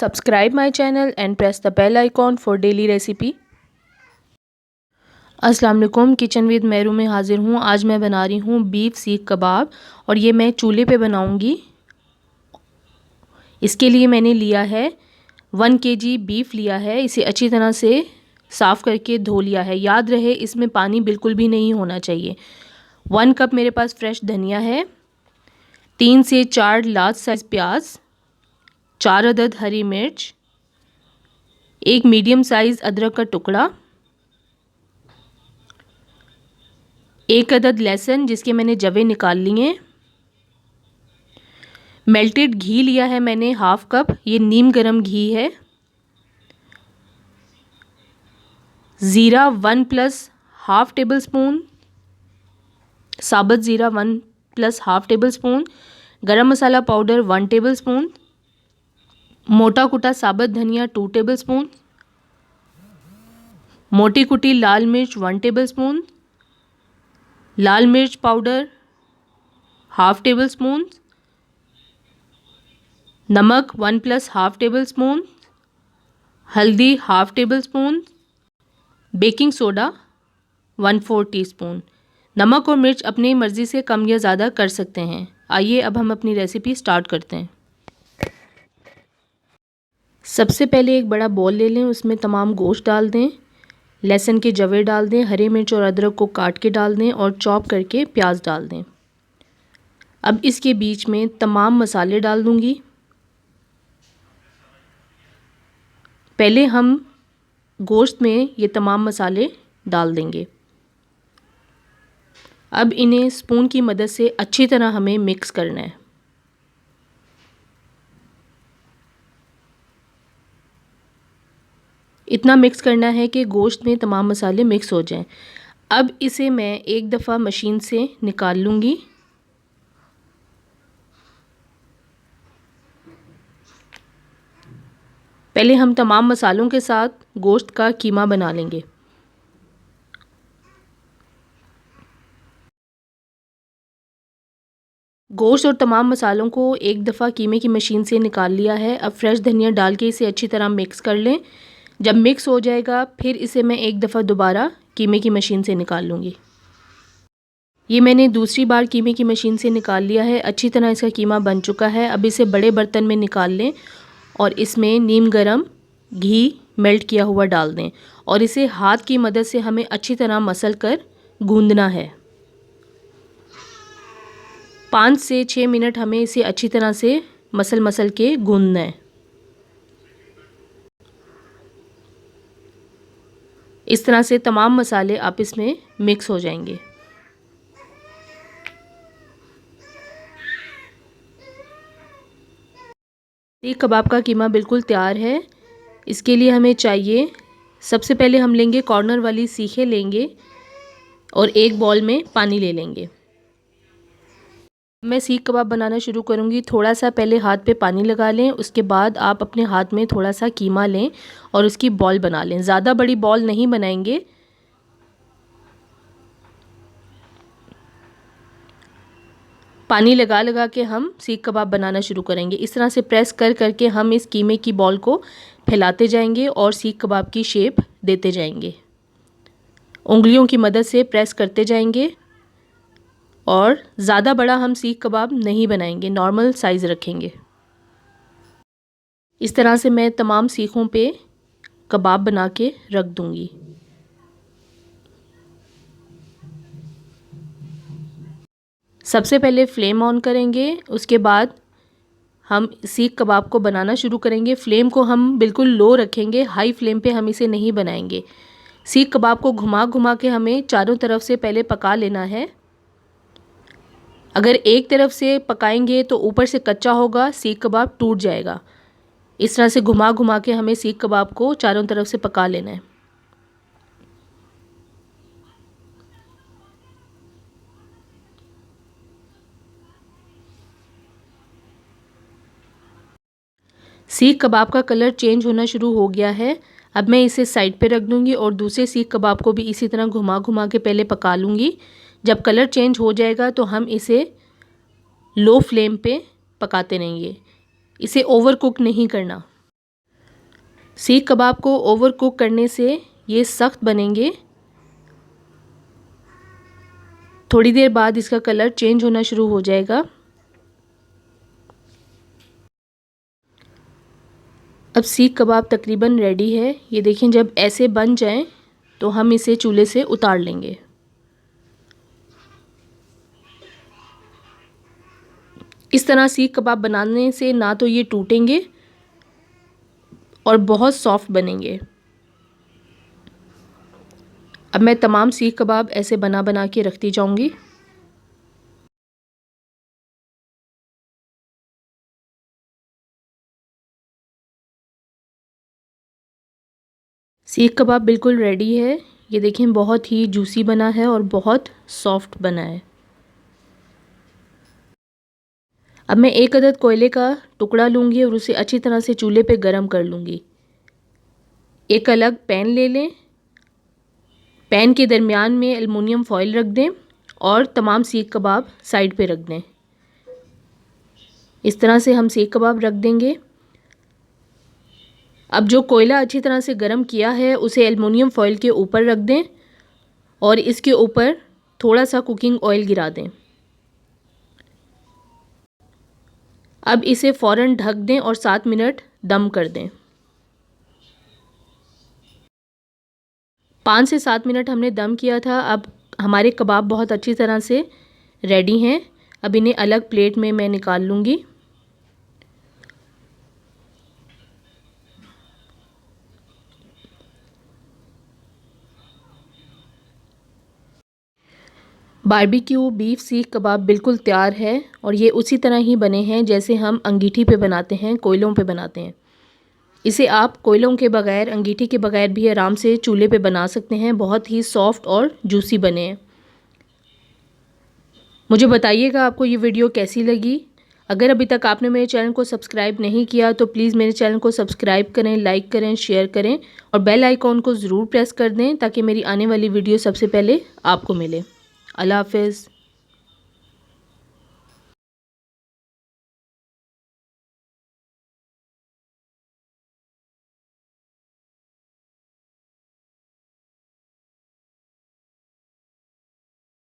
Subscribe my channel and press the bell icon for daily recipe। अस्सलाम वालेकुम, kitchen with Meru में हाज़िर हूँ। आज मैं बना रही हूँ बीफ सीख कबाब और ये मैं चूल्हे पे बनाऊँगी। इसके लिए मैंने लिया है 1 kg बीफ लिया है। इसे अच्छी तरह से साफ़ करके धो लिया है। याद रहे इसमें पानी बिल्कुल भी नहीं होना चाहिए। 1 कप मेरे पास फ्रेश धनिया है, 3 से 4 लार्ज साइज़ प्याज, 4 अदद हरी मिर्च, 1 मीडियम साइज़ अदरक का टुकड़ा, 1 अदद लहसुन जिसके मैंने जवे निकाल लिए, मेल्टेड घी लिया है मैंने हाफ़ कप, ये नीम गरम घी है, ज़ीरा 1 प्लस हाफ़ टेबल स्पून, साबुत ज़ीरा 1 प्लस हाफ़ टेबल स्पून, गरम मसाला पाउडर 1 टेबल स्पून, मोटा कुटा साबुत धनिया 2 टेबल स्पून, मोटी कुटी लाल मिर्च 1 टेबल स्पून, लाल मिर्च पाउडर हाफ़ टेबल स्पून, नमक 1 प्लस हाफ़ टेबल स्पून, हल्दी half table spoon, baking soda 1/4 teaspoon. नमक और मिर्च अपनी मर्ज़ी से कम या ज़्यादा कर सकते हैं। आइए अब हम अपनी रेसिपी स्टार्ट करते हैं। सबसे पहले एक बड़ा बॉल ले लें, उसमें तमाम गोश्त डाल दें, लहसुन के जवे डाल दें, हरी मिर्च और अदरक को काट के डाल दें और चॉप करके प्याज डाल दें। अब इसके बीच में तमाम मसाले डाल दूंगी। पहले हम गोश्त में ये तमाम मसाले डाल देंगे। अब इन्हें स्पून की मदद से अच्छी तरह हमें मिक्स करना है। इतना मिक्स करना है कि गोश्त में तमाम मसाले मिक्स हो जाएं। अब इसे मैं एक दफ़ा मशीन से निकाल लूँगी। पहले हम तमाम मसालों के साथ गोश्त का कीमा बना लेंगे। गोश्त और तमाम मसालों को एक दफ़ा कीमे की मशीन से निकाल लिया है। अब फ्रेश धनिया डाल के इसे अच्छी तरह मिक्स कर लें। जब मिक्स हो जाएगा फिर इसे मैं एक दफ़ा दोबारा कीमे की मशीन से निकाल लूँगी। ये मैंने दूसरी बार कीमे की मशीन से निकाल लिया है। अच्छी तरह इसका कीमा बन चुका है। अब इसे बड़े बर्तन में निकाल लें और इसमें नीम गरम घी मेल्ट किया हुआ डाल दें और इसे हाथ की मदद से हमें अच्छी तरह मसल कर गूंदना है। 5 से 6 मिनट हमें इसे अच्छी तरह से मसल के गूंदना है। इस तरह से तमाम मसाले आप इसमें मिक्स हो जाएंगे। सीख कबाब का कीमा बिल्कुल तैयार है। इसके लिए हमें चाहिए, सबसे पहले हम लेंगे कॉर्नर वाली सीखें लेंगे और एक बॉल में पानी ले लेंगे। मैं सीख कबाब बनाना शुरू करूंगी। थोड़ा सा पहले हाथ पे पानी लगा लें, उसके बाद आप अपने हाथ में थोड़ा सा कीमा लें और उसकी बॉल बना लें। ज़्यादा बड़ी बॉल नहीं बनाएंगे। पानी लगा लगा के हम सीख कबाब बनाना शुरू करेंगे। इस तरह से प्रेस कर करके हम इस कीमे की बॉल को फैलाते जाएंगे और सीख कबाब की शेप देते जाएंगे। उंगलियों की मदद से प्रेस करते जाएंगे और ज़्यादा बड़ा हम सीख कबाब नहीं बनाएंगे, नॉर्मल साइज़ रखेंगे। इस तरह से मैं तमाम सीखों पे कबाब बना के रख दूंगी। सबसे पहले फ्लेम ऑन करेंगे, उसके बाद हम सीख कबाब को बनाना शुरू करेंगे। फ्लेम को हम बिल्कुल लो रखेंगे, हाई फ्लेम पे हम इसे नहीं बनाएंगे। सीख कबाब को घुमा घुमा के हमें चारों तरफ से पहले पका लेना है। अगर एक तरफ से पकाएंगे तो ऊपर से कच्चा होगा, सीख कबाब टूट जाएगा। इस तरह से घुमा घुमा के हमें सीख कबाब को चारों तरफ से पका लेना है। सीख कबाब का कलर चेंज होना शुरू हो गया है। अब मैं इसे साइड पे रख दूंगी और दूसरे सीख कबाब को भी इसी तरह घुमा घुमा के पहले पका लूँगी। जब कलर चेंज हो जाएगा तो हम इसे लो फ्लेम पे पकाते रहेंगे। इसे ओवर कुक नहीं करना। सीख कबाब को ओवर कुक करने से ये सख्त बनेंगे। थोड़ी देर बाद इसका कलर चेंज होना शुरू हो जाएगा। अब सीख कबाब तकरीबन रेडी है। ये देखें, जब ऐसे बन जाएं तो हम इसे चूल्हे से उतार लेंगे। इस तरह सीख कबाब बनाने से ना तो ये टूटेंगे और बहुत सॉफ्ट बनेंगे। अब मैं तमाम सीख कबाब ऐसे बना बना के रखती जाऊंगी। सीख कबाब बिल्कुल रेडी है। ये देखें, बहुत ही जूसी बना है और बहुत सॉफ्ट बना है। अब मैं एक अदद कोयले का टुकड़ा लूँगी और उसे अच्छी तरह से चूल्हे पे गरम कर लूँगी। एक अलग पैन ले लें। पैन के दरमियान में एल्युमिनियम फॉइल रख दें और तमाम सीख कबाब साइड पे रख दें। इस तरह से हम सीख कबाब रख देंगे। अब जो कोयला अच्छी तरह से गरम किया है उसे एल्युमिनियम फॉइल के ऊपर रख दें और इसके ऊपर थोड़ा सा कुकिंग ऑयल गिरा दें। अब इसे फ़ौरन ढक दें और 7 मिनट दम कर दें। 5 से 7 मिनट हमने दम किया था। अब हमारे कबाब बहुत अच्छी तरह से रेडी हैं। अब इन्हें अलग प्लेट में मैं निकाल लूँगी। बारबेक्यू बीफ सीख कबाब बिल्कुल तैयार है और ये उसी तरह ही बने हैं जैसे हम अंगीठी पे बनाते हैं, कोयलों पे बनाते हैं। इसे आप कोयलों के बगैर, अंगीठी के बगैर भी आराम से चूल्हे पे बना सकते हैं। बहुत ही सॉफ्ट और जूसी बने हैं। मुझे बताइएगा आपको ये वीडियो कैसी लगी। अगर अभी तक आपने मेरे चैनल को सब्सक्राइब नहीं किया तो प्लीज़ मेरे चैनल को सब्सक्राइब करें, लाइक करें, शेयर करें और बेल आइकॉन को ज़रूर प्रेस कर दें ताकि मेरी आने वाली वीडियो सबसे पहले आपको मिले। अल्लाह हाफ़िज़।